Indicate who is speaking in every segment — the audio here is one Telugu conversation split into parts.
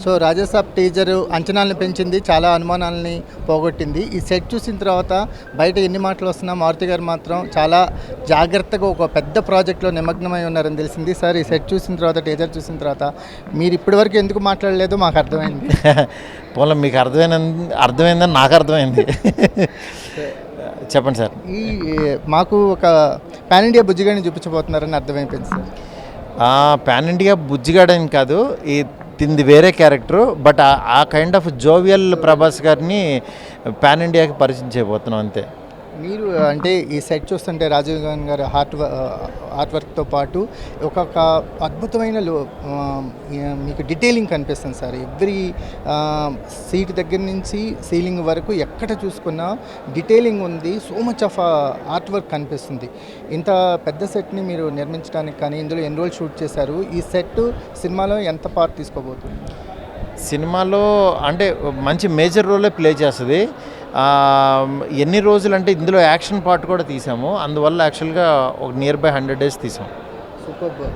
Speaker 1: సో రాజాసాబ్ టీజర్ అంచనాలను పెంచింది, చాలా అనుమానాలని పోగొట్టింది. ఈ సెట్ చూసిన తర్వాత బయట ఎన్ని మాటలు వస్తున్నా మారుతి గారు మాత్రం చాలా జాగ్రత్తగా ఒక పెద్ద ప్రాజెక్ట్లో నిమగ్నమై ఉన్నారని తెలిసింది. సార్, ఈ సెట్ చూసిన తర్వాత, టీజర్ చూసిన తర్వాత మీరు ఇప్పటివరకు ఎందుకు మాట్లాడలేదో మాకు అర్థమైంది.
Speaker 2: పోన్లో మీకు అర్థమైందని నాకు అర్థమైంది. చెప్పండి సార్.
Speaker 1: ఈ మాకు ఒక పాన్ ఇండియా బుజ్జిగాడిని చూపించబోతున్నారని అర్థమైపోయింది సార్.
Speaker 2: పాన్ ఇండియా బుజ్జిగాడని కాదు, ఇది వేరే క్యారెక్టరు. బట్ ఆ కైండ్ ఆఫ్ జోవియల్ ప్రభాస్ గారిని పాన్ ఇండియాకి పరిచయం చేయబోతున్నాం అంతే.
Speaker 1: మీరు అంటే ఈ సెట్ చూస్తుంటే రాజీవ్ గాంధీ గారి ఆర్ట్ వర్క్తో పాటు ఒక్కొక్క అద్భుతమైన మీకు డీటెయిలింగ్ కనిపిస్తుంది సార్. ఎవ్రీ సీట్ దగ్గర నుంచి సీలింగ్ వరకు ఎక్కడ చూసుకున్నా డీటెయిలింగ్ ఉంది. So much of art work కనిపిస్తుంది. ఇంత పెద్ద సెట్ని మీరు నిర్మించడానికి కానీ ఇందులో ఎన్ని రోజులు షూట్ చేశారు? ఈ సెట్ సినిమాలో ఎంత పార్ట్ తీసుకోబోతుంది?
Speaker 2: సినిమాలో అంటే మంచి మేజర్ రోలే ప్లే చేస్తుంది. ఎన్ని రోజులు అంటే ఇందులో యాక్షన్ పార్ట్ కూడా తీసాము. అందువల్ల యాక్చువల్గా ఒక నియర్ బై 100 days తీసాం.
Speaker 1: సూపర్.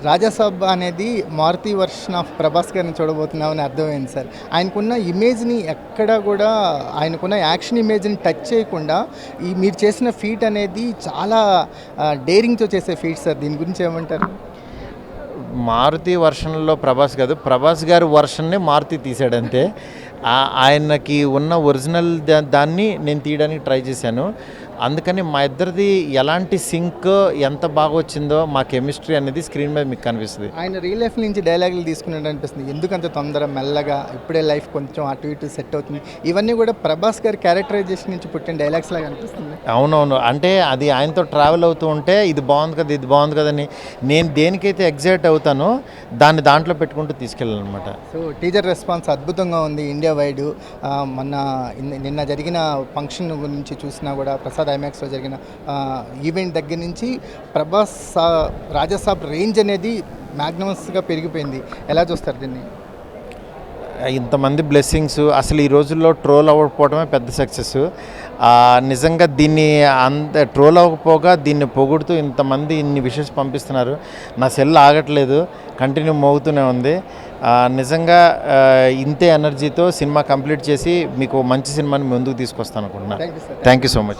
Speaker 1: రాజాసాబ్ అనేది మారుతి వర్షన్ ఆఫ్ ప్రభాస్ గారిని చూడబోతున్నామని అర్థమైంది సార్. ఆయనకున్న ఇమేజ్ని ఎక్కడా కూడా, ఆయనకున్న యాక్షన్ ఇమేజ్ని టచ్ చేయకుండా ఈ మీరు చేసిన ఫీట్ అనేది చాలా డేరింగ్తో చేసే ఫీట్ సార్. దీని గురించి ఏమంటారు?
Speaker 2: మారుతి వర్షన్లో ప్రభాస్ కాదు, ప్రభాస్ గారి వర్షన్ని మారుతి తీసాడంతే. ఆయనకి ఉన్న ఒరిజినల్ దాన్ని నేను తీయడానికి ట్రై చేశాను. అందుకని మా ఇద్దరిది ఎలాంటి సింక్ ఎంత బాగా వచ్చిందో మా కెమిస్ట్రీ అనేది స్క్రీన్ మీద మీకు కనిపిస్తుంది.
Speaker 1: ఆయన రియల్ లైఫ్ నుంచి డైలాగులు తీసుకున్నట్టు అనిపిస్తుంది. ఎందుకంత తొందర, మెల్లగా, ఇప్పుడే లైఫ్ కొంచెం అటు ఇటు సెట్ అవుతుంది. ఇవన్నీ కూడా ప్రభాస్ గారి క్యారెక్టరైజేషన్ నుంచి పుట్టిన డైలాగ్స్ లాగా అనిపిస్తుంది.
Speaker 2: అవునవును, అంటే అది ఆయనతో ట్రావెల్ అవుతూ ఉంటే ఇది బాగుంది కదా, ఇది బాగుంది కదని నేను దేనికైతే ఎగ్జైట్ అవుతానో దాంట్లో పెట్టుకుంటూ తీసుకెళ్ళాను అనమాట.
Speaker 1: సో టీజర్ రెస్పాన్స్ అద్భుతంగా ఉంది ఇండియా వైడ్. నిన్న జరిగిన ఫంక్షన్ గురించి చూసినా కూడా, ప్రసాద్ ఐమాక్స్లో జరిగిన ఈవెంట్ దగ్గర నుంచి ప్రభాస్ రాజాసాబ్ రేంజ్ అనేది మ్యాగ్నమస్గా పెరిగిపోయింది. ఎలా చూస్తారు దీన్ని?
Speaker 2: ఇంతమంది బ్లెస్సింగ్స్, అసలు ఈ రోజుల్లో ట్రోల్ అవ్వకపోవడమే పెద్ద సక్సెస్. నిజంగా దీన్ని అంత ట్రోల్ అవ్వకపోగా దీన్ని పొగుడుతూ ఇంతమంది ఇన్ని విషెస్ పంపిస్తున్నారు. నా సెల్ ఆగట్లేదు, కంటిన్యూ మోగుతూనే ఉంది. నిజంగా ఇంతే ఎనర్జీతో సినిమా కంప్లీట్ చేసి మీకు మంచి సినిమాని ముందుకు తీసుకొస్తాను అనుకుంటున్నాను. Thank you so much.